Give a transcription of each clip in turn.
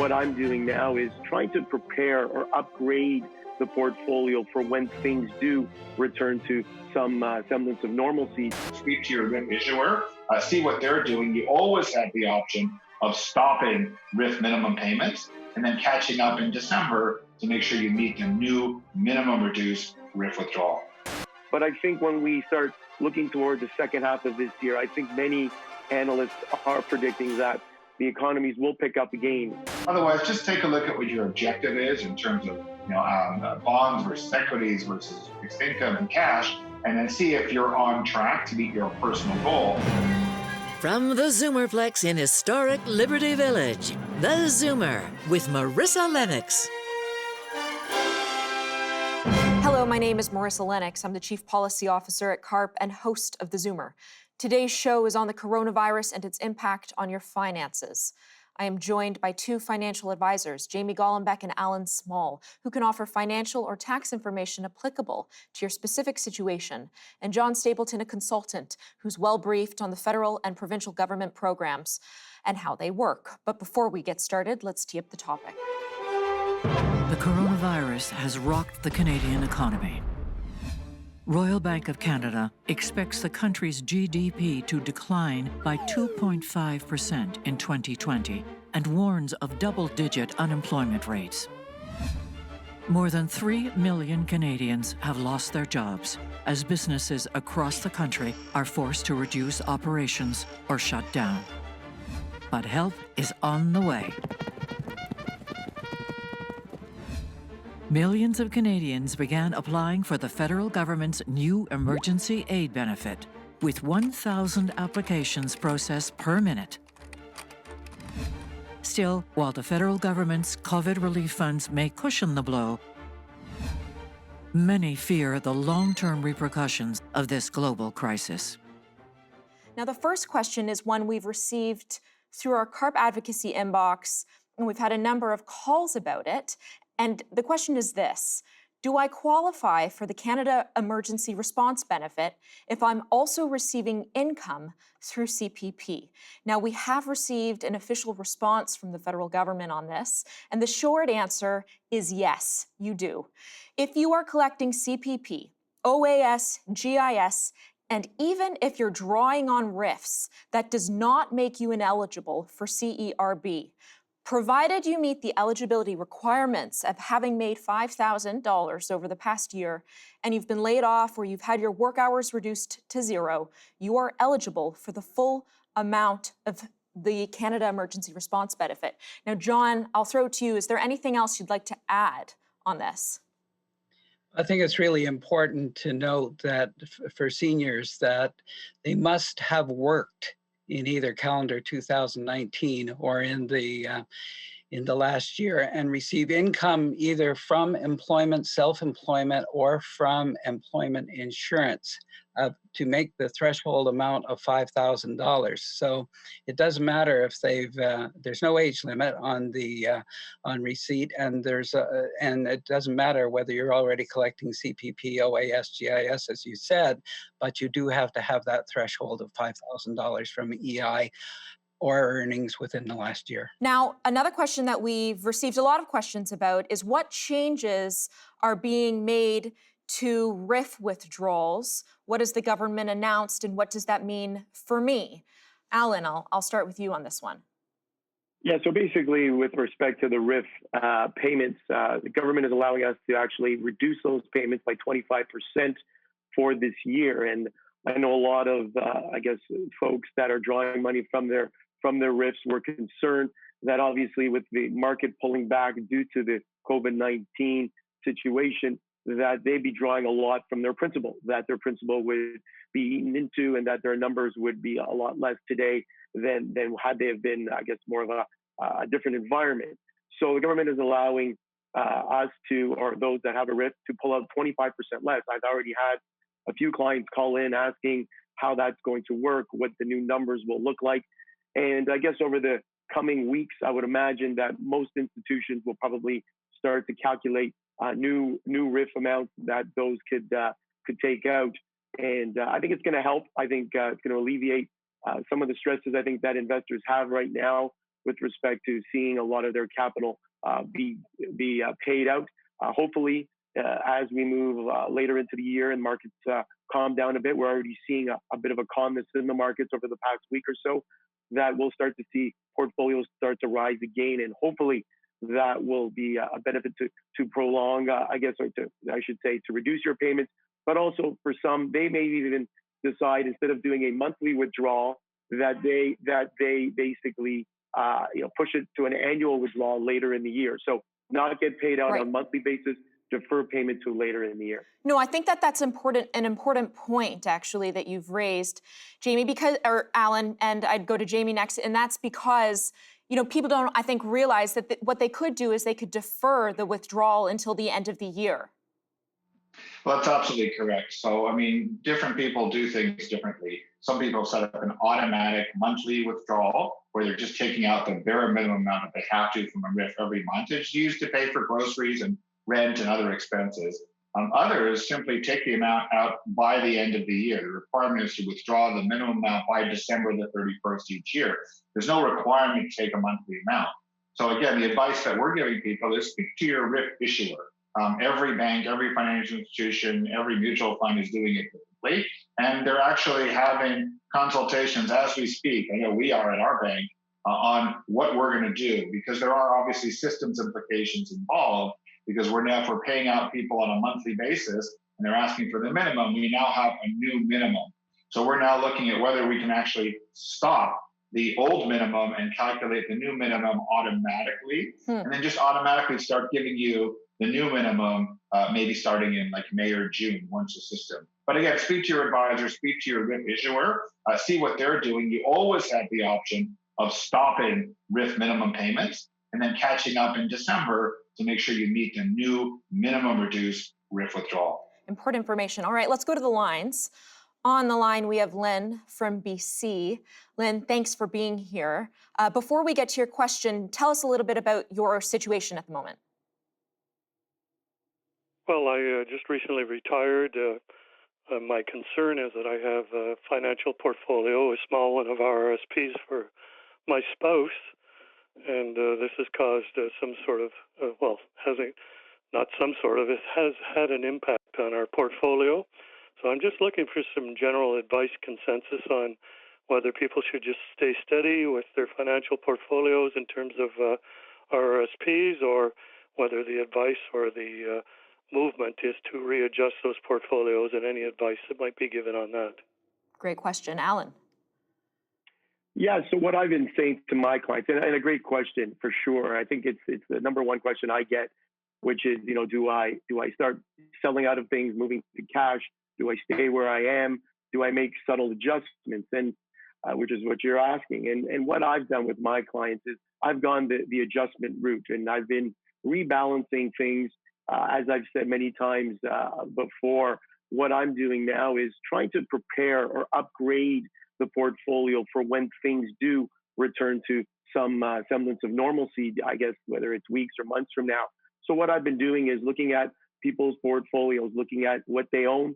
what I'm doing now is trying to prepare or upgrade the portfolio for when things do return to some semblance of normalcy. Speak to your RIF issuer, see what they're doing. You always have the option of stopping RIF minimum payments and then catching up in December to make sure you meet the new minimum reduced RIF withdrawal. But I think when we start looking towards the second half of this year, I think many analysts are predicting that the economies will pick up again. Otherwise, just take a look at what your objective is in terms of bonds versus equities versus fixed income and cash, and then see if you're on track to meet your personal goal. From the Zoomerplex in historic Liberty Village, The Zoomer with Marissa Lennox. Hello, my name is Marissa Lennox. I'm the Chief Policy Officer at CARP and host of The Zoomer. Today's show is on the coronavirus and its impact on your finances. I am joined by two financial advisors, Jamie Gollenbeck and Alan Small, who can offer financial or tax information applicable to your specific situation, and John Stapleton, a consultant who's well briefed on the federal and provincial government programs and how they work. But before we get started, let's tee up the topic. The coronavirus has rocked the Canadian economy. Royal Bank of Canada expects the country's GDP to decline by 2.5% in 2020 and warns of double-digit unemployment rates. More than 3 million Canadians have lost their jobs as businesses across the country are forced to reduce operations or shut down. But help is on the way. Millions of Canadians began applying for the federal government's new emergency aid benefit, with 1,000 applications processed per minute. Still, while the federal government's COVID relief funds may cushion the blow, many fear the long-term repercussions of this global crisis. Now, the first question is one we've received through our CARP advocacy inbox, and we've had a number of calls about it. And the question is this: do I qualify for the Canada Emergency Response Benefit if I'm also receiving income through CPP? Now, we have received an official response from the federal government on this, and the short answer is yes, you do. If you are collecting CPP, OAS, GIS, and even if you're drawing on RIFs, that does not make you ineligible for CERB. Provided you meet the eligibility requirements of having made $5,000 over the past year and you've been laid off or you've had your work hours reduced to zero, you are eligible for the full amount of the Canada Emergency Response Benefit. Now, John, I'll throw it to you. Is there anything else you'd like to add on this? I think it's really important to note that for seniors that they must have worked in either calendar 2019 or in the last year and receive income either from employment, self-employment, or from employment insurance to make the threshold amount of $5,000. So it doesn't matter if there's no age limit on receipt, and it doesn't matter whether you're already collecting CPP, OAS, GIS, as you said, but you do have to have that threshold of $5,000 from EI or earnings within the last year. Now, another question that we've received a lot of questions about is what changes are being made to RIF withdrawals? What has the government announced, and what does that mean for me? Alan, I'll start with you on this one. Yeah, so basically with respect to the RIF payments, the government is allowing us to actually reduce those payments by 25% for this year. And I know a lot of, folks that are drawing money from their RIFs were concerned that obviously with the market pulling back due to the COVID-19 situation, that they'd be drawing a lot from their principal, that their principal would be eaten into, and that their numbers would be a lot less today than had they have been, more of a different environment. So the government is allowing us to, or those that have a RIF, to pull out 25% less. I've already had a few clients call in asking how that's going to work, what the new numbers will look like. And I guess over the coming weeks, I would imagine that most institutions will probably start to calculate new RIF amounts that those could take out. And I think it's going to help. I think it's going to alleviate some of the stresses I think that investors have right now with respect to seeing a lot of their capital be paid out. Hopefully, as we move later into the year and markets calm down a bit, we're already seeing a bit of a calmness in the markets over the past week or so, that we'll start to see portfolios start to rise again, and hopefully that will be a benefit to prolong, to reduce your payments. But also for some, they may even decide, instead of doing a monthly withdrawal, that they basically push it to an annual withdrawal later in the year. So not get paid out on a monthly basis, defer payment to later in the year. No, I think that's an important point, actually, that you've raised, Jamie, or Alan, and I'd go to Jamie next, and that's because people don't, I think, realize that what they could do is they could defer the withdrawal until the end of the year. Well, that's absolutely correct. So, different people do things differently. Some people set up an automatic monthly withdrawal where they're just taking out the bare minimum amount that they have to from a RIF every month. It's used to pay for groceries and rent and other expenses. Others simply take the amount out by the end of the year. The requirement is to withdraw the minimum amount by December the 31st each year. There's no requirement to take a monthly amount. So again, the advice that we're giving people is speak to your RIF issuer. Every bank, every financial institution, every mutual fund is doing it differently. And they're actually having consultations as we speak. I know we are at our bank on what we're going to do, because there are obviously systems implications involved. Because if we're paying out people on a monthly basis and they're asking for the minimum, we now have a new minimum. So we're now looking at whether we can actually stop the old minimum and calculate the new minimum automatically, and then just automatically start giving you the new minimum, maybe starting in like May or June once the system. But again, speak to your advisor, speak to your RIF issuer, see what they're doing. You always have the option of stopping RIF minimum payments and then catching up in December to make sure you meet the new minimum reduced RIF withdrawal. Important information. All right, let's go to the lines. On the line, we have Lynn from BC. Lynn, thanks for being here. Before we get to your question, tell us a little bit about your situation at the moment. Well, I just recently retired. My concern is that I have a financial portfolio, a small one of RRSPs for my spouse, and this has caused some sort of, it has had an impact on our portfolio. So I'm just looking for some general advice, consensus on whether people should just stay steady with their financial portfolios in terms of RRSPs, or whether the advice or the movement is to readjust those portfolios, and any advice that might be given on that. Great question. Alan. Yeah, so what I've been saying to my clients, and a great question for sure. I think it's the number one question I get, which is, do I start selling out of things, moving to cash? Do I stay where I am? Do I make subtle adjustments? And which is what you're asking. And what I've done with my clients is I've gone the adjustment route, and I've been rebalancing things. As I've said many times before, what I'm doing now is trying to prepare or upgrade the portfolio for when things do return to some semblance of normalcy, I guess, whether it's weeks or months from now. So what I've been doing is looking at people's portfolios, looking at what they own,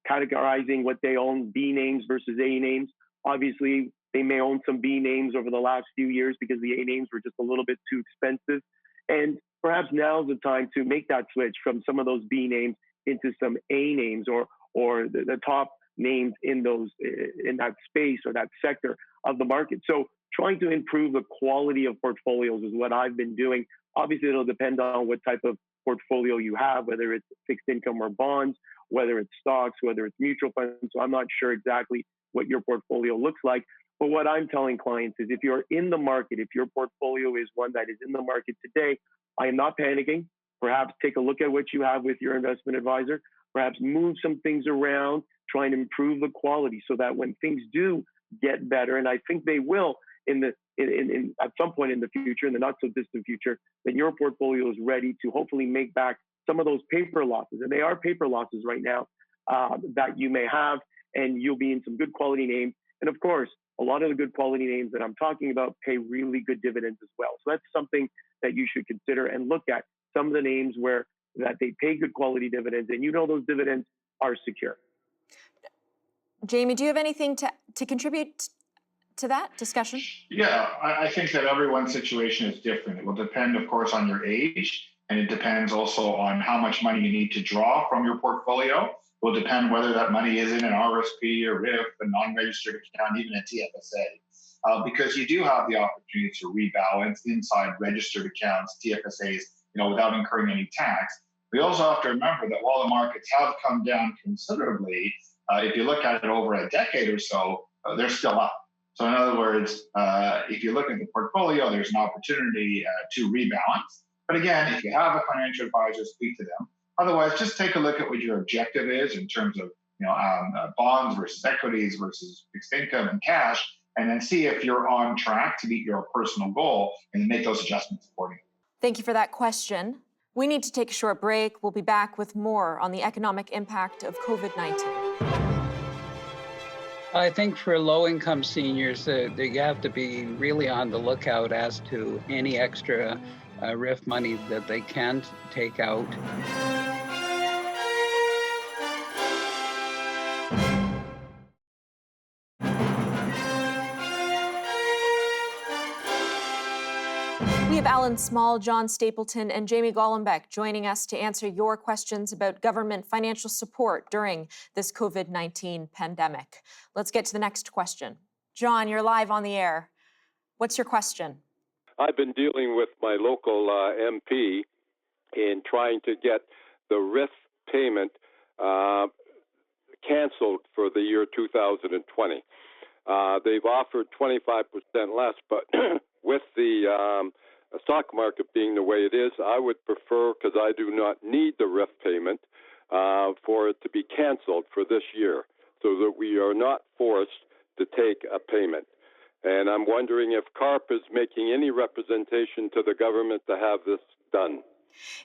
categorizing what they own, B names versus A names. Obviously, they may own some B names over the last few years because the A names were just a little bit too expensive. And perhaps now's the time to make that switch from some of those B names into some A names, or the top names in that space or that sector of the market. So trying to improve the quality of portfolios is what I've been doing. Obviously, it'll depend on what type of portfolio you have, whether it's fixed income or bonds, whether it's stocks, whether it's mutual funds. So I'm not sure exactly what your portfolio looks like. But what I'm telling clients is, if you're in the market, if your portfolio is one that is in the market today, I am not panicking. Perhaps take a look at what you have with your investment advisor. Perhaps move some things around, try and improve the quality so that when things do get better, and I think they will at some point in the future, in the not so distant future, then your portfolio is ready to hopefully make back some of those paper losses. And they are paper losses right now that you may have, and you'll be in some good quality names. And of course, a lot of the good quality names that I'm talking about pay really good dividends as well. So that's something that you should consider and look at. Some of the names that they pay good quality dividends, and those dividends are secure. Jamie, do you have anything to contribute to that discussion? Yeah, I think that everyone's situation is different. It will depend, of course, on your age, and it depends also on how much money you need to draw from your portfolio. It will depend whether that money is in an RSP, a RIF, a non-registered account, even a TFSA, because you do have the opportunity to rebalance inside registered accounts, TFSAs, without incurring any tax. We also have to remember that while the markets have come down considerably, if you look at it over a decade or so, they're still up. So in other words, if you look at the portfolio, there's an opportunity to rebalance. But again, if you have a financial advisor, speak to them. Otherwise, just take a look at what your objective is in terms of bonds versus equities versus fixed income and cash, and then see if you're on track to meet your personal goal and make those adjustments accordingly. Thank you for that question. We need to take a short break. We'll be back with more on the economic impact of COVID-19. I think for low-income seniors, you have to be really on the lookout as to any extra RIF money that they can take out. We have Alan Small, John Stapleton, and Jamie Golombek joining us to answer your questions about government financial support during this COVID-19 pandemic. Let's get to the next question. John, you're live on the air. What's your question? I've been dealing with my local MP in trying to get the RIF payment canceled for the year 2020. They've offered 25% less, but with the stock market being the way it is, I would prefer, because I do not need the RIF payment, for it to be canceled for this year so that we are not forced to take a payment. And I'm wondering if CARP is making any representation to the government to have this done.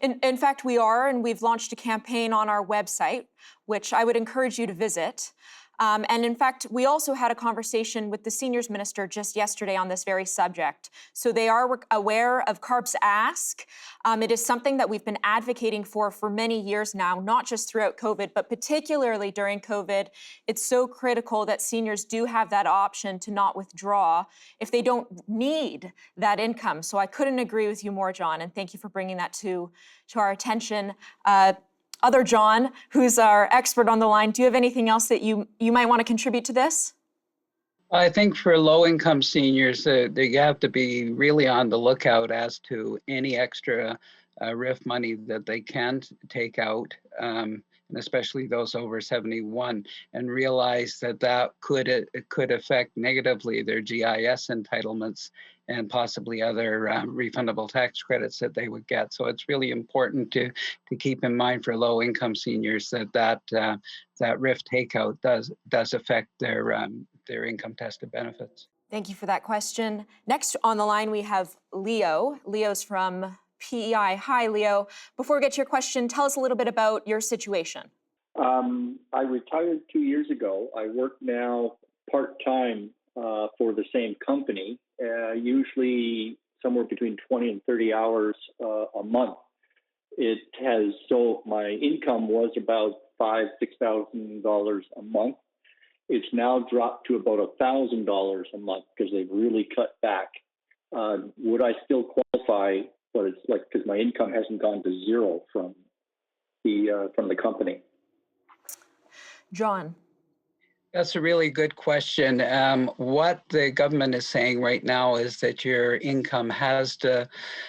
In fact, we are, and we've launched a campaign on our website, which I would encourage you to visit. And in fact, we also had a conversation with the seniors minister just yesterday on this very subject. So they are aware of CARP's ask. It is something that we've been advocating for many years now, not just throughout COVID, but particularly during COVID. It's so critical that seniors do have that option to not withdraw if they don't need that income. So I couldn't agree with you more, John, and thank you for bringing that to our attention. Other John, who's our expert on the line, do you have anything else that you might want to contribute to this? I think for low-income seniors, you have to be really on the lookout as to any extra RIF money that they can take out, and especially those over 71, and realize that could affect negatively their GIS entitlements and possibly other refundable tax credits that they would get. So it's really important to keep in mind for low-income seniors that RIF takeout does affect their income-tested benefits. Thank you for that question. Next on the line, we have Leo. Leo's from PEI. Hi, Leo. Before we get to your question, tell us a little bit about your situation. I retired 2 years ago. I work now part-time for the same company, usually somewhere between 20 and 30 hours a month. So my income was about $5,000-$6,000 a month. It's now dropped to about $1,000 a month because they've really cut back. Would I still qualify? But it's like, because my income hasn't gone to zero from the company. John. That's a really good question. What the government is saying right now is that your income has to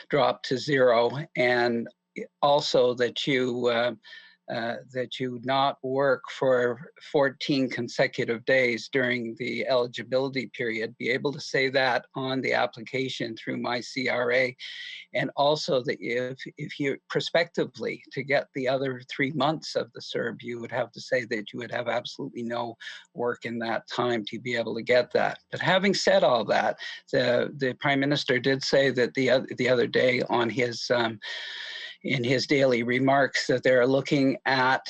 drop to zero, and also that you not work for 14 consecutive days during the eligibility period. Be able to say that on the application through My CRA, and also that if you prospectively to get the other 3 months of the CERB, you would have to say that you would have absolutely no work in that time to be able to get that. But having said all that, the Prime Minister did say that the other day on his in his daily remarks that they're looking at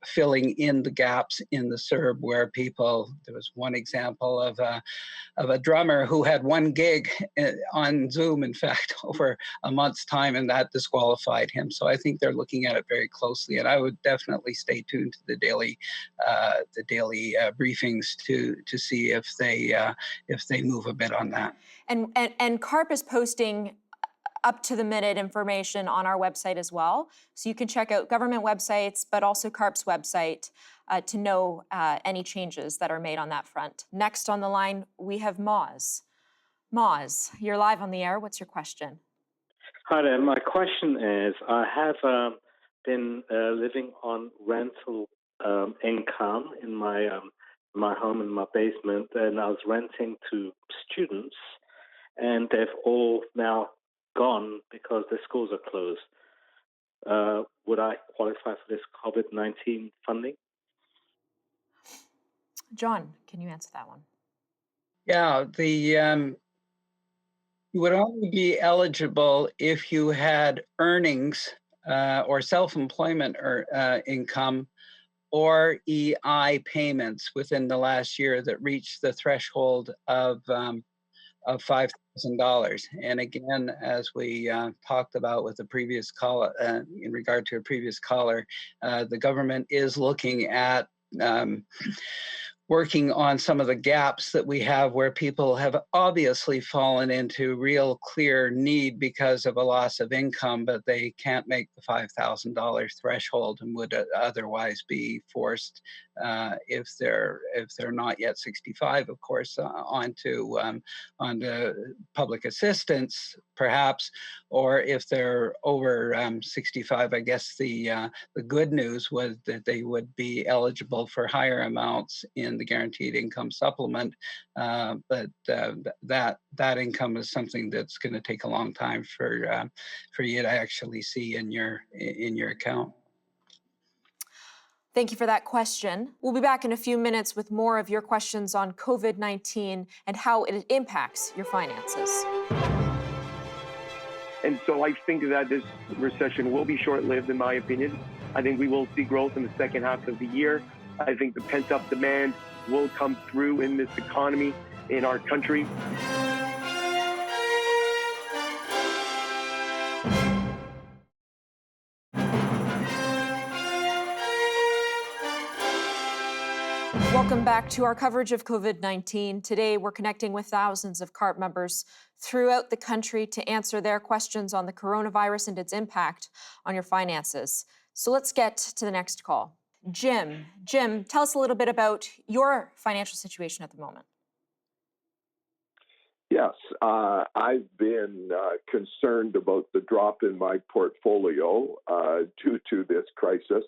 filling in the gaps in the CERB where there was one example of a drummer who had one gig on Zoom, in fact, over a month's time, and that disqualified him. So I think they're looking at it very closely, and I would definitely stay tuned to the daily briefings to see if they move a bit on that. And CARP is posting up-to-the-minute information on our website as well. So you can check out government websites, but also CARP's website to know any changes that are made on that front. Next on the line, we have Moz. Moz, you're live on the air. What's your question? Hi there. My question is, I have been living on rental income in my home, in my basement, and I was renting to students, and they've all now gone because the schools are closed. Would I qualify for this COVID-19 funding? John, can you answer that one? Yeah, you would only be eligible if you had earnings or self-employment or income or EI payments within the last year that reached the threshold of $5,000. And again, as we talked about with the previous call, in regard to a previous caller, the government is looking at working on some of the gaps that we have where people have obviously fallen into real clear need because of a loss of income, but they can't make the $5,000 threshold and would otherwise be forced, if they're not yet 65, of course, onto public assistance, perhaps, or if they're over 65. I guess the good news was that they would be eligible for higher amounts in the guaranteed income supplement, but that income is something that's going to take a long time for you to actually see in your account. Thank you for that question. We'll be back in a few minutes with more of your questions on COVID-19 and how it impacts your finances. And so I think that this recession will be short-lived, in my opinion. I think we will see growth in the second half of the year. I think the pent-up demand will come through in this economy, in our country. Welcome back to our coverage of COVID-19. Today, we're connecting with thousands of CARP members throughout the country to answer their questions on the coronavirus and its impact on your finances. So let's get to the next call. Jim, tell us a little bit about your financial situation at the moment. Yes, I've been concerned about the drop in my portfolio due to this crisis.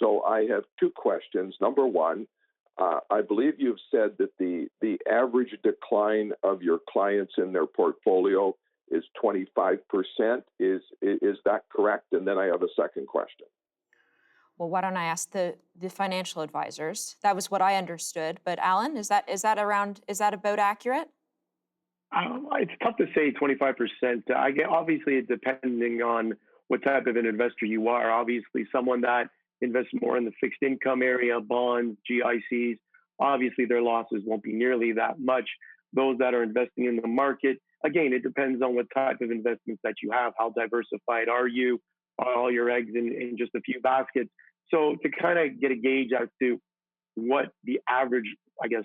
So I have two questions. Number one, I believe you've said that the average decline of your clients in their portfolio is 25%. Is that correct? And then I have a second question. Well, why don't I ask the financial advisors? That was what I understood. But Alan, is that about accurate? It's tough to say 25%. Obviously, it's depending on what type of an investor you are. Obviously, someone that invests more in the fixed income area, bonds, GICs, obviously their losses won't be nearly that much. Those that are investing in the market, again, it depends on what type of investments that you have. How diversified are you? Are all your eggs in just a few baskets? So to kind of get a gauge as to what the average,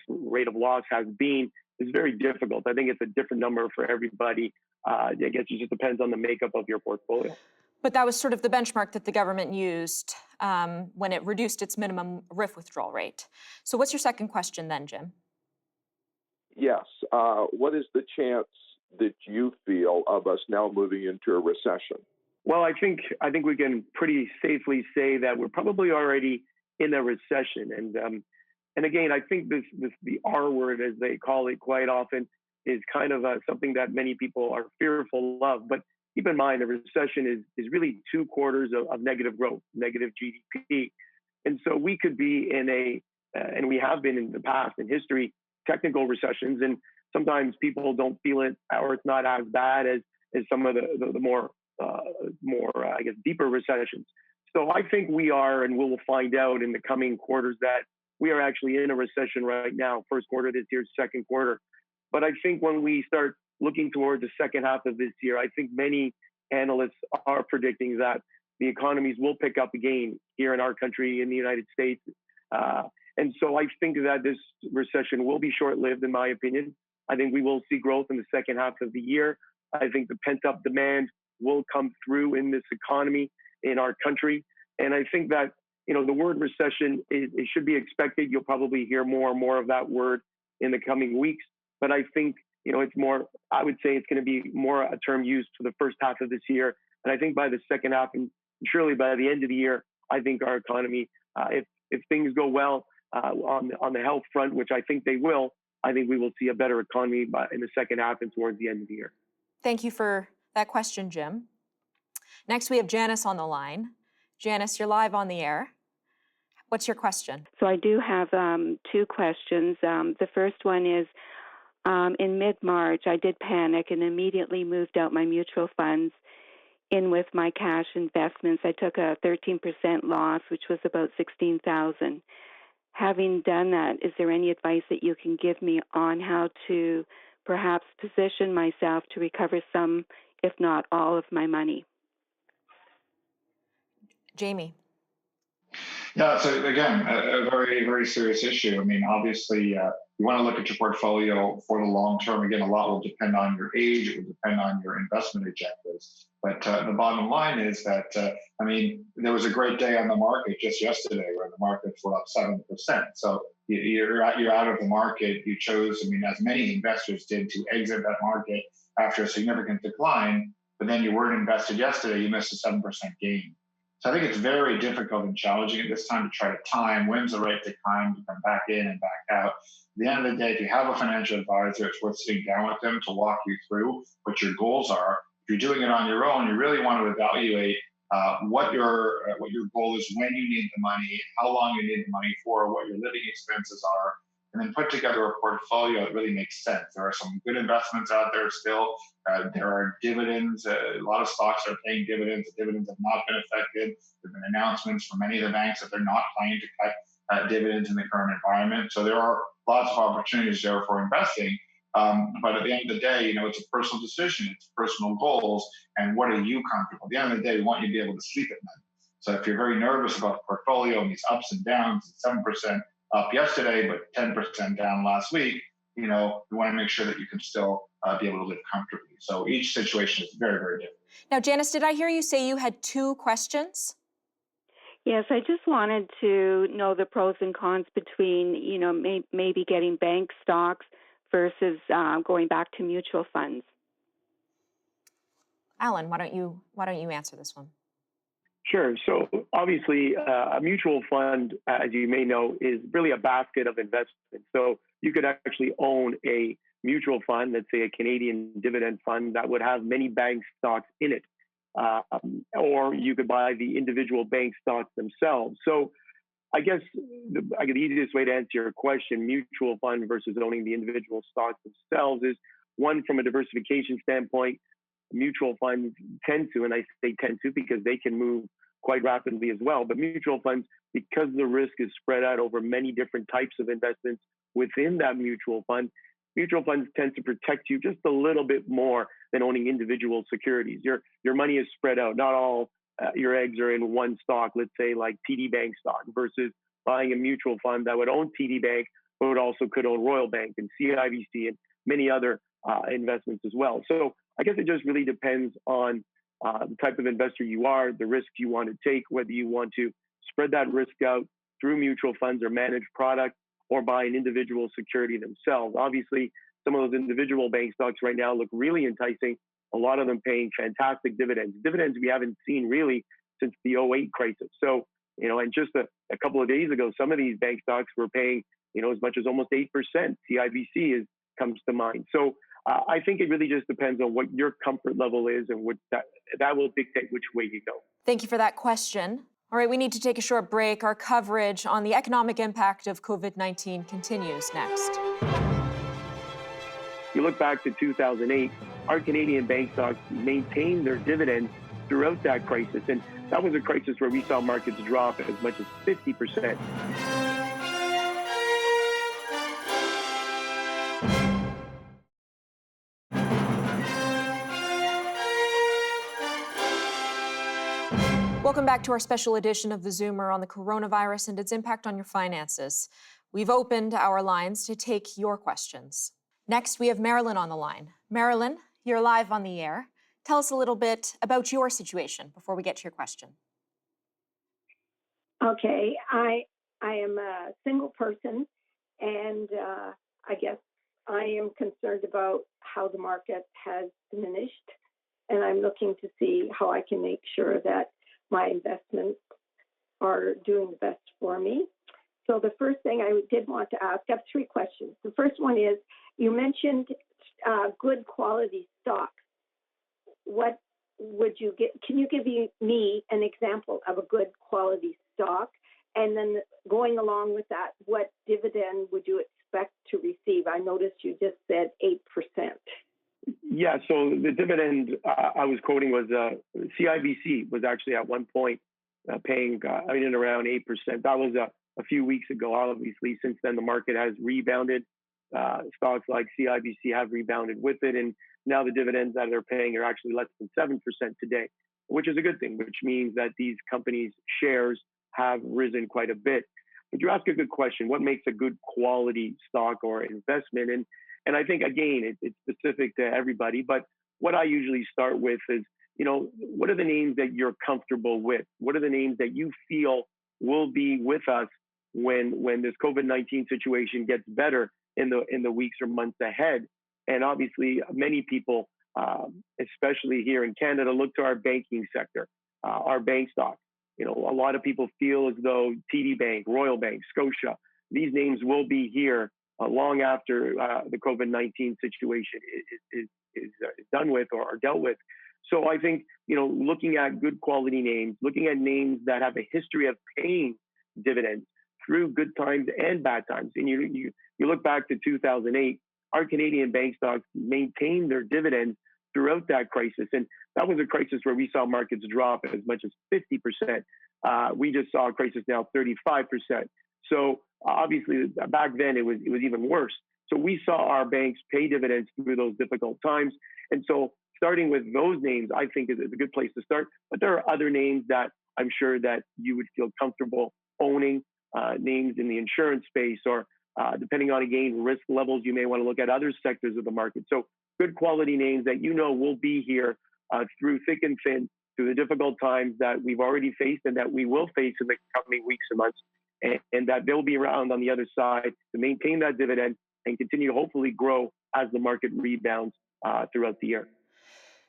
rate of loss has been is very difficult. I think it's a different number for everybody. I guess it just depends on the makeup of your portfolio. But that was sort of the benchmark that the government used when it reduced its minimum RIF withdrawal rate. So what's your second question then, Jim? Yes. What is the chance that you feel of us now moving into a recession? Well, I think we can pretty safely say that we're probably already in a recession. And again, I think the R word, as they call it quite often, is kind of something that many people are fearful of. But keep in mind, a recession is really 2 quarters of negative growth, negative GDP. And so we could be in and we have been in the past, in history, technical recessions. And sometimes people don't feel it, or it's not as bad as some of the more deeper recessions. So I think we are, and we'll find out in the coming quarters that we are actually in a recession right now, first quarter this year, second quarter. But I think when we start looking towards the second half of this year, I think many analysts are predicting that the economies will pick up again here in our country, in the United States. And so I think that this recession will be short-lived, in my opinion. I think we will see growth in the second half of the year. I think the pent-up demand will come through in this economy, in our country. And I think that, the word recession, it should be expected. You'll probably hear more and more of that word in the coming weeks. But I think, it's more, I would say it's going to be more a term used for the first half of this year. And I think by the second half, and surely by the end of the year, I think our economy, if things go well on the health front, which I think they will, I think we will see a better economy in the second half and towards the end of the year. Thank you for that question, Jim. Next, we have Janice on the line. Janice, you're live on the air. What's your question? So I do have two questions. The first one is, in mid-March, I did panic and immediately moved out my mutual funds in with my cash investments. I took a 13% loss, which was about $16,000. Having done that, is there any advice that you can give me on how to perhaps position myself to recover some, if not all, of my money? Jamie. Yeah, so again, a very, very serious issue. I mean, obviously, you want to look at your portfolio for the long term. Again, a lot will depend on your age. It will depend on your investment objectives. But the bottom line is that, there was a great day on the market just yesterday where the markets were up 7%. So you're out of the market. You chose, as many investors did, to exit that market after a significant decline. But then you weren't invested yesterday. You missed a 7% gain. So I think it's very difficult and challenging at this time to try to time when's the right time to come back in and back out. At the end of the day, if you have a financial advisor, it's worth sitting down with them to walk you through what your goals are. If you're doing it on your own, you really want to evaluate what your goal is, when you need the money, how long you need the money for, what your living expenses are, and then put together a portfolio that really makes sense. There are some good investments out there still. There are dividends. A lot of stocks are paying dividends. The dividends have not been affected. There have been announcements from many of the banks that they're not planning to cut dividends in the current environment. So there are lots of opportunities there for investing. But at the end of the day, it's a personal decision. It's personal goals. And what are you comfortable? At the end of the day, we want you to be able to sleep at night. So if you're very nervous about the portfolio and these ups and downs, 7% up yesterday, but 10% down last week, we want to make sure that you can still be able to live comfortably. So each situation is very, very different. Now, Janice, did I hear you say you had two questions? Yes, I just wanted to know the pros and cons between, maybe getting bank stocks versus going back to mutual funds. Alan, why don't you answer this one? Sure. So obviously, a mutual fund, as you may know, is really a basket of investments. So you could actually own a mutual fund, let's say a Canadian dividend fund that would have many bank stocks in it. Or you could buy the individual bank stocks themselves. So I guess the easiest way to answer your question, mutual fund versus owning the individual stocks themselves, is one, from a diversification standpoint. Mutual funds tend to, and I say tend to because they can move quite rapidly as well, but mutual funds, because the risk is spread out over many different types of investments within that mutual fund, mutual funds tend to protect you just a little bit more than owning individual securities. Your money is spread out. Not all your eggs are in one stock, let's say like TD Bank stock, versus buying a mutual fund that would own TD Bank, but would also could own Royal Bank and CIBC and many other investments as well. So I guess it just really depends on the type of investor you are, the risks you want to take, whether you want to spread that risk out through mutual funds or managed products, or buy an individual security themselves. Obviously, some of those individual bank stocks right now look really enticing, a lot of them paying fantastic dividends. Dividends we haven't seen really since the 2008 crisis. So, and just a couple of days ago, some of these bank stocks were paying, as much as almost 8%. CIBC comes to mind. So I think it really just depends on what your comfort level is, and what that will dictate which way you go. Thank you for that question. All right, we need to take a short break. Our coverage on the economic impact of COVID-19 continues next. You look back to 2008, our Canadian bank stocks maintained their dividends throughout that crisis. And that was a crisis where we saw markets drop as much as 50%. Welcome back to our special edition of the Zoomer on the coronavirus and its impact on your finances. We've opened our lines to take your questions. Next, we have Marilyn on the line. Marilyn, you're live on the air. Tell us a little bit about your situation before we get to your question. Okay, I am a single person, and I guess I am concerned about how the market has diminished, and I'm looking to see how I can make sure that my investments are doing the best for me. So the first thing I did want to ask, I have three questions. The first one is, you mentioned good quality stocks. What would you get? Can you give me an example of a good quality stock? And then going along with that, what dividend would you expect to receive? I noticed you just said 8%. Yeah, so the dividend I was quoting was CIBC was actually at one point paying around 8%. That was a few weeks ago. Obviously, since then the market has rebounded. Stocks like CIBC have rebounded with it, and now the dividends that they're paying are actually less than 7% today, which is a good thing, which means that these companies' shares have risen quite a bit. But you ask a good question: what makes a good quality stock or investment? And I think, again, it's specific to everybody, but what I usually start with is, what are the names that you're comfortable with? What are the names that you feel will be with us when this COVID-19 situation gets better in the weeks or months ahead? And obviously, many people, especially here in Canada, look to our banking sector, our bank stocks. A lot of people feel as though TD Bank, Royal Bank, Scotia, these names will be here long after the COVID-19 situation is done with or dealt with. So I think, looking at good quality names, looking at names that have a history of paying dividends through good times and bad times. And you look back to 2008, our Canadian bank stocks maintained their dividends throughout that crisis. And that was a crisis where we saw markets drop as much as 50%. We just saw a crisis now 35%. So obviously back then it was even worse. So we saw our banks pay dividends through those difficult times. And so starting with those names, I think is a good place to start. But there are other names that I'm sure that you would feel comfortable owning, names in the insurance space, or depending on, again, risk levels, you may want to look at other sectors of the market. So good quality names that will be here through thick and thin, through the difficult times that we've already faced and that we will face in the coming weeks and months, and that they'll be around on the other side to maintain that dividend and continue to hopefully grow as the market rebounds throughout the year.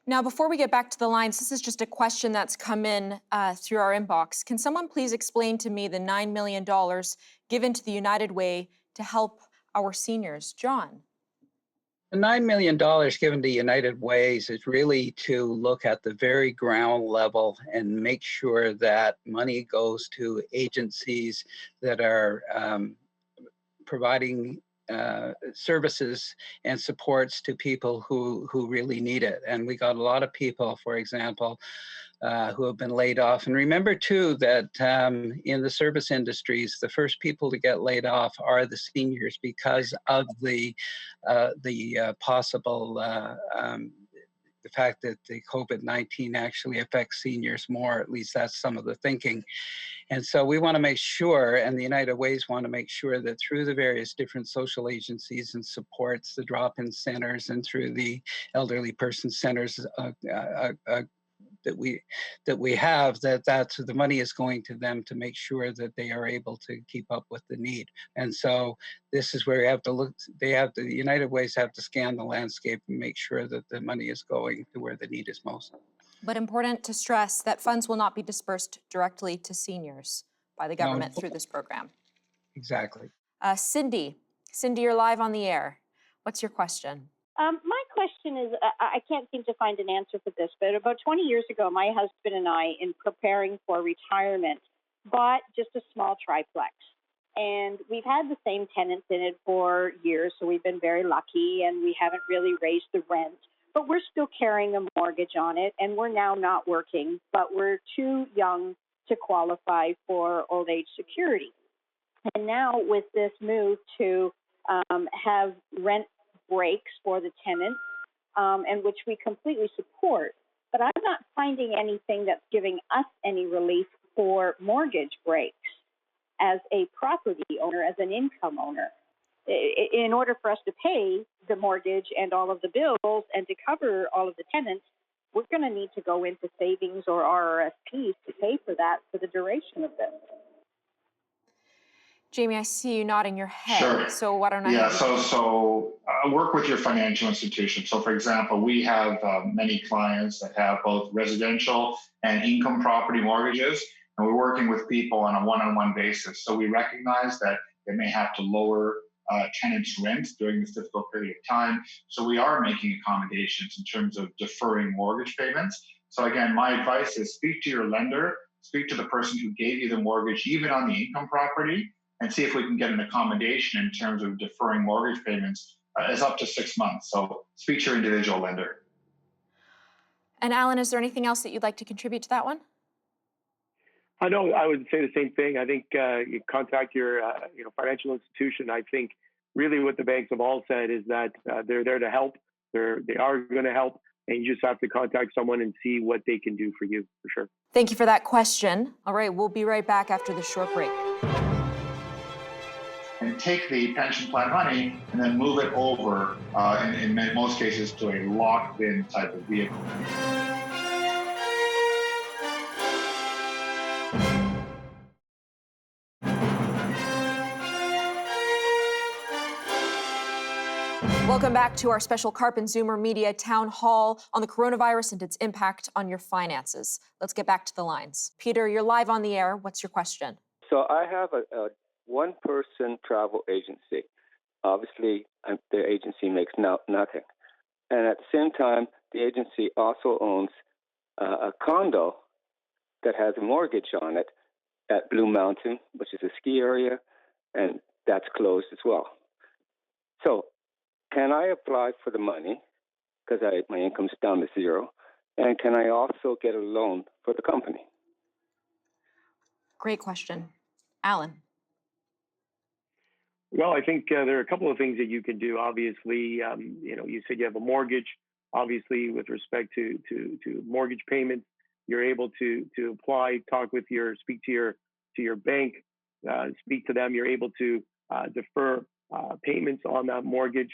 Now, before we get back to the lines, this is just a question that's come in through our inbox. Can someone please explain to me the $9 million given to the United Way to help our seniors? John. The $9 million given to United Ways is really to look at the very ground level and make sure that money goes to agencies that are providing services and supports to people who really need it. And we got a lot of people, for example, who have been laid off. And remember, too, that in the service industries, the first people to get laid off are the seniors because of the possible the fact that the COVID-19 actually affects seniors more. At least that's some of the thinking. And so we want to make sure, and the United Ways want to make sure that through the various different social agencies and supports, the drop-in centers, and through the elderly person centers that we have, that's the money is going to them to make sure that they are able to keep up with the need. And so this is where we have to look. The United Ways have to scan the landscape and make sure that the money is going to where the need is most. But important to stress that funds will not be dispersed directly to seniors by the government through this program. Exactly. Cindy, you're live on the air. What's your question? My question is, I can't seem to find an answer for this, but about 20 years ago, my husband and I, in preparing for retirement, bought just a small triplex. And we've had the same tenants in it for years, so we've been very lucky, and we haven't really raised the rent. But we're still carrying a mortgage on it, and we're now not working, but we're too young to qualify for old age security. And now with this move to have rent breaks for the tenants, and which we completely support, but I'm not finding anything that's giving us any relief for mortgage breaks as a property owner, as an income owner. In order for us to pay the mortgage and all of the bills and to cover all of the tenants, we're going to need to go into savings or RRSPs to pay for that for the duration of this. Jamie, I see you nodding your head. Sure. So why don't I? Yeah. So work with your financial institution. So, for example, we have many clients that have both residential and income property mortgages, and we're working with people on a one-on-one basis. So we recognize that they may have to lower tenants' rents during this difficult period of time. So we are making accommodations in terms of deferring mortgage payments. So again, my advice is speak to your lender, speak to the person who gave you the mortgage, even on the income property, and see if we can get an accommodation in terms of deferring mortgage payments as up to 6 months. So speak to your individual lender. And Alan, is there anything else that you'd like to contribute to that one? I know I would say the same thing. I think you contact your financial institution. I think really what the banks have all said is that they're there to help. They are going to help, and you just have to contact someone and see what they can do for you, for sure. Thank you for that question. All right, we'll be right back after the short break. And take the pension plan money and then move it over, in most cases, to a locked-in type of vehicle. Welcome back to our special CARP and ZoomerMedia town hall on the coronavirus and its impact on your finances. Let's get back to the lines. Peter, you're live on the air. What's your question? So I have a one-person travel agency. Obviously, the agency makes nothing. And at the same time, the agency also owns a condo that has a mortgage on it at Blue Mountain, which is a ski area, and that's closed as well. So can I apply for the money because my income's down to zero? And can I also get a loan for the company? Great question. Alan. Well, I think there are a couple of things that you can do. Obviously, you said you have a mortgage. Obviously, with respect to mortgage payments, you're able to apply, speak to your bank, speak to them. You're able to defer payments on that mortgage,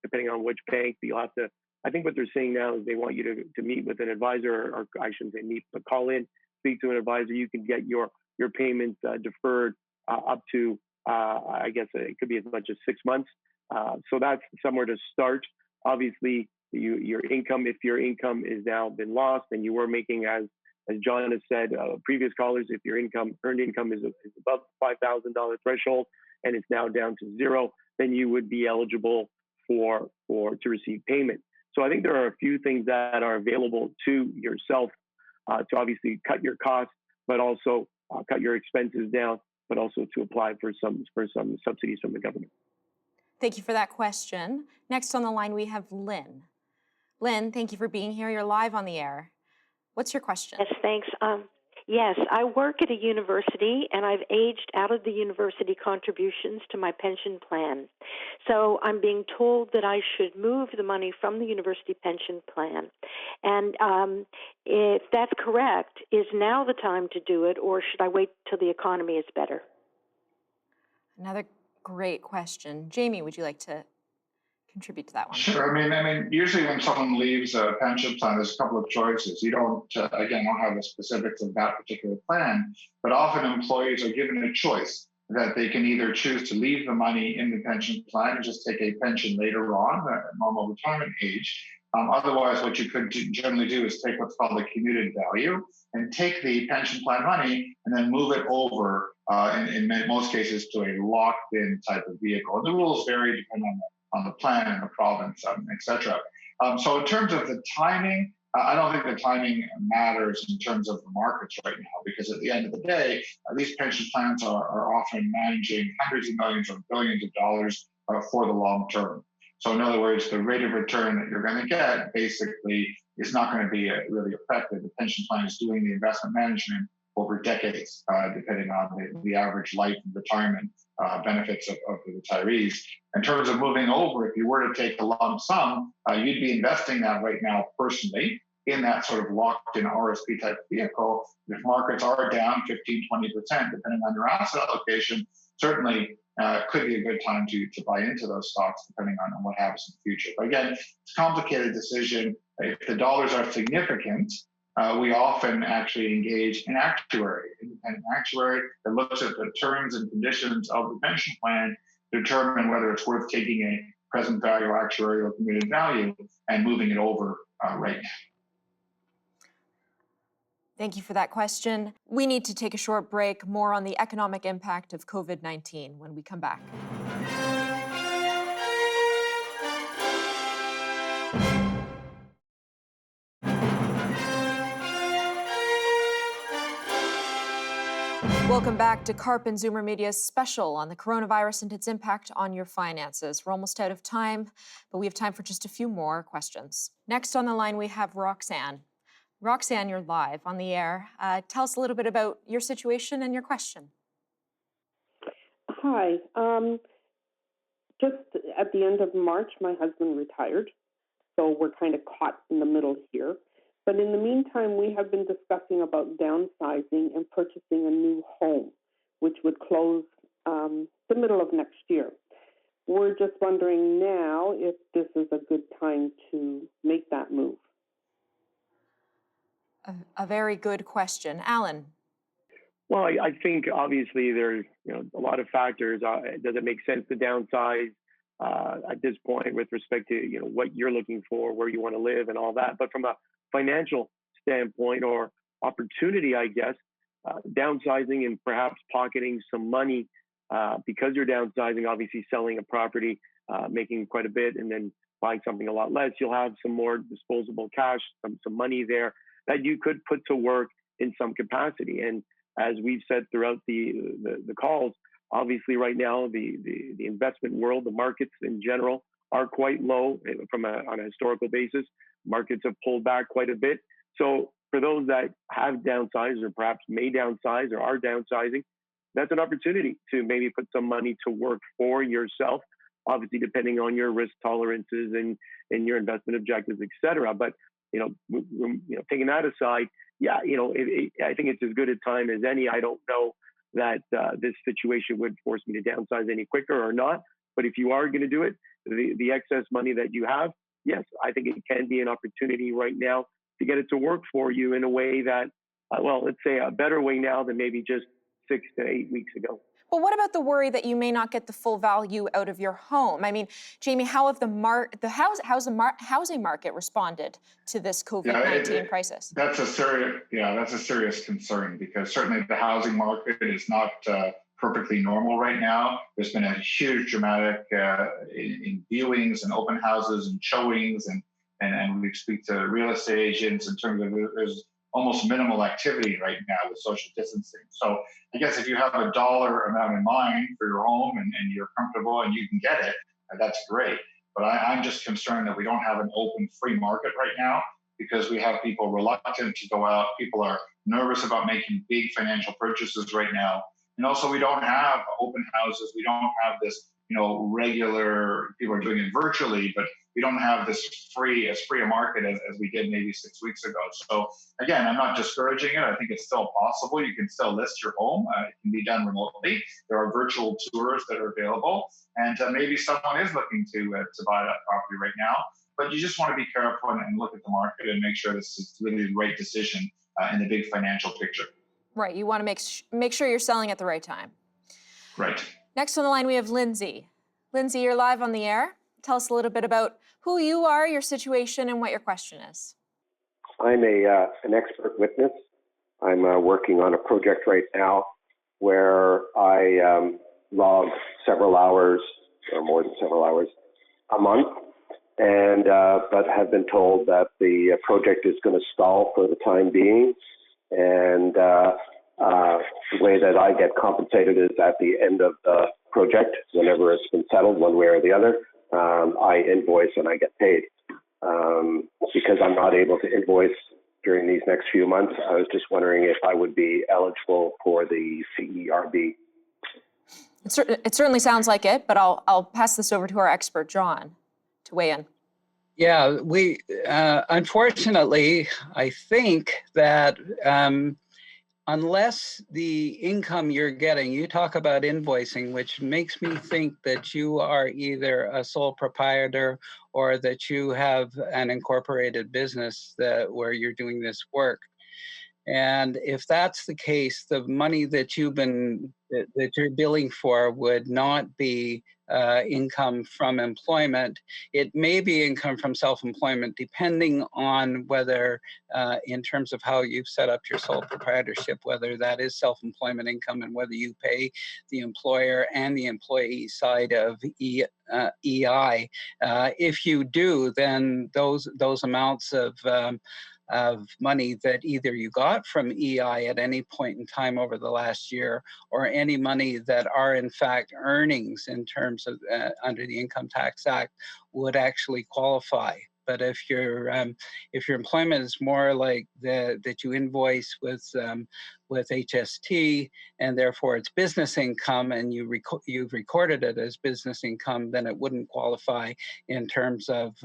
depending on which bank. You'll have to. I think what they're saying now is they want you to meet with an advisor, or I shouldn't say meet, but call in, speak to an advisor. You can get your payments deferred up to. I guess it could be as much as 6 months. So that's somewhere to start. Obviously, your income, if your income is now been lost and you were making, as John has said, previous callers, if your earned income is above $5,000 threshold and it's now down to zero, then you would be eligible to receive payment. So I think there are a few things that are available to yourself to obviously cut your costs, but also cut your expenses down, but also to apply for some subsidies from the government. Thank you for that question. Next on the line, we have Lynn. Lynn, thank you for being here. You're live on the air. What's your question? Yes, thanks. Yes, I work at a university, and I've aged out of the university contributions to my pension plan. So I'm being told that I should move the money from the university pension plan. And if that's correct, is now the time to do it, or should I wait till the economy is better? Another great question. Jamie, would you like to contribute to that one? Sure. I mean, usually when someone leaves a pension plan, there's a couple of choices. You don't have the specifics of that particular plan, but often employees are given a choice that they can either choose to leave the money in the pension plan and just take a pension later on, at normal retirement age. Otherwise, what you could generally do is take what's called the commuted value and take the pension plan money and then move it over, in most cases, to a locked-in type of vehicle. And the rules vary depending on the plan and the province, et cetera. So in terms of the timing, I don't think the timing matters in terms of the markets right now, because at the end of the day, these pension plans are often managing hundreds of millions or billions of dollars for the long term. So in other words, the rate of return that you're going to get basically is not going to be really effective. The pension plan is doing the investment management over decades, depending on the average life and retirement benefits of the retirees. In terms of moving over, if you were to take a lump sum, you'd be investing that right now personally in that sort of locked-in RSP type vehicle. If markets are down 15, 20%, depending on your asset allocation, certainly could be a good time to buy into those stocks, depending on what happens in the future. But again, it's a complicated decision. If the dollars are significant, we often actually engage an actuary, independent actuary that looks at the terms and conditions of the pension plan to determine whether it's worth taking a present value actuarial committed value and moving it over right now. Thank you for that question. We need to take a short break. More on the economic impact of COVID-19 when we come back. Welcome back to CARP and ZoomerMedia's special on the coronavirus and its impact on your finances. We're almost out of time, but we have time for just a few more questions. Next on the line, we have Roxanne. Roxanne, you're live on the air. Tell us a little bit about your situation and your question. Hi. Just at the end of March, my husband retired, so we're kind of caught in the middle here. But in the meantime, we have been discussing about downsizing and purchasing a new home, which would close the middle of next year. We're just wondering now if this is a good time to make that move. A very good question. Alan. Well, I think obviously there's a lot of factors. Does it make sense to downsize at this point with respect to what you're looking for, where you want to live, and all that? But from a financial standpoint or opportunity, I guess, downsizing and perhaps pocketing some money because you're downsizing, obviously selling a property, making quite a bit, and then buying something a lot less, you'll have some more disposable cash, some money there that you could put to work in some capacity. And as we've said throughout the calls, obviously right now the investment world, the markets in general, are quite low on a historical basis. Markets have pulled back quite a bit. So for those that have downsized or perhaps may downsize or are downsizing, that's an opportunity to maybe put some money to work for yourself, obviously depending on your risk tolerances and your investment objectives, et cetera. But taking that aside, I think it's as good a time as any. I don't know that this situation would force me to downsize any quicker or not. But if you are going to do it, the excess money that you have, yes, I think it can be an opportunity right now to get it to work for you in a way that, let's say a better way now than maybe just 6 to 8 weeks ago. But what about the worry that you may not get the full value out of your home? I mean, Jamie, how have the housing market responded to this COVID-19 crisis? That's a serious concern, because certainly the housing market is not perfectly normal right now. There's been a huge dramatic in viewings and open houses and showings, and we speak to real estate agents in terms of there's almost minimal activity right now with social distancing. So I guess if you have a dollar amount in mind for your home and you're comfortable and you can get it, that's great. But I'm just concerned that we don't have an open free market right now, because we have people reluctant to go out. People are nervous about making big financial purchases right now. And also we don't have open houses. We don't have this, regular, people are doing it virtually, but we don't have this as free a market as we did maybe 6 weeks ago. So again, I'm not discouraging it. I think it's still possible. You can still list your home. It can be done remotely. There are virtual tours that are available, and maybe someone is looking to buy that property right now. But you just want to be careful and look at the market and make sure this is really the right decision in the big financial picture. Right. You want to make sure you're selling at the right time. Right. Next on the line, we have Lindsay. Lindsay, you're live on the air. Tell us a little bit about who you are, your situation, and what your question is. I'm an expert witness. I'm working on a project right now where I log several hours, or more than several hours, a month. And and but have been told that the project is going to stall for the time being. And the way that I get compensated is at the end of the project, whenever it's been settled one way or the other. I invoice and I get paid. Because I'm not able to invoice during these next few months, I was just wondering if I would be eligible for the CERB. It certainly sounds like it, but I'll pass this over to our expert, John, to weigh in. Yeah, we unfortunately, I think that unless the income you're getting, you talk about invoicing, which makes me think that you are either a sole proprietor or that you have an incorporated business where you're doing this work. And if that's the case, the money that you're billing for would not be income from employment. It may be income from self-employment, depending on whether, in terms of how you've set up your sole proprietorship, whether that is self-employment income and whether you pay the employer and the employee side of EI. If you do, then those amounts of money that either you got from EI at any point in time over the last year, or any money that are in fact earnings in terms of under the Income Tax Act, would actually qualify. But if your employment is more like that you invoice with HST, and therefore it's business income, and you've recorded it as business income, then it wouldn't qualify in terms of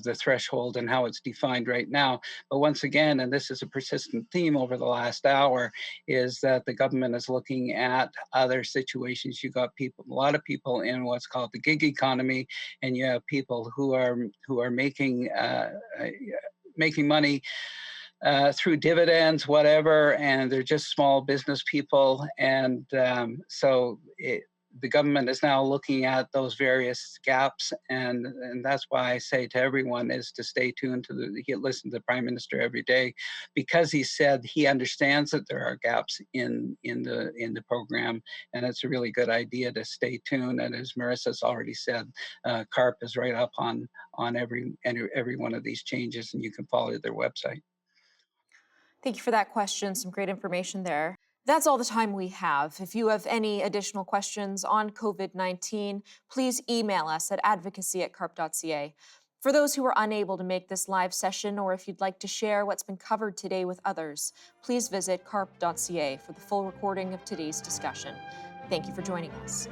the threshold and how it's defined right now. But once again, and this is a persistent theme over the last hour, is that the government is looking at other situations. You got a lot of people in what's called the gig economy, and you have people who are making money through dividends, whatever, and they're just small business people. And the government is now looking at those various gaps, and that's why I say to everyone is to stay tuned listen to the Prime Minister every day, because he said he understands that there are gaps in the program, and it's a really good idea to stay tuned. And as Marissa's already said, CARP is right up on every one of these changes, and you can follow their website. Thank you for that question. Some great information there. That's all the time we have. If you have any additional questions on COVID-19, please email us at advocacy@carp.ca. For those who are unable to make this live session, or if you'd like to share what's been covered today with others, please visit carp.ca for the full recording of today's discussion. Thank you for joining us.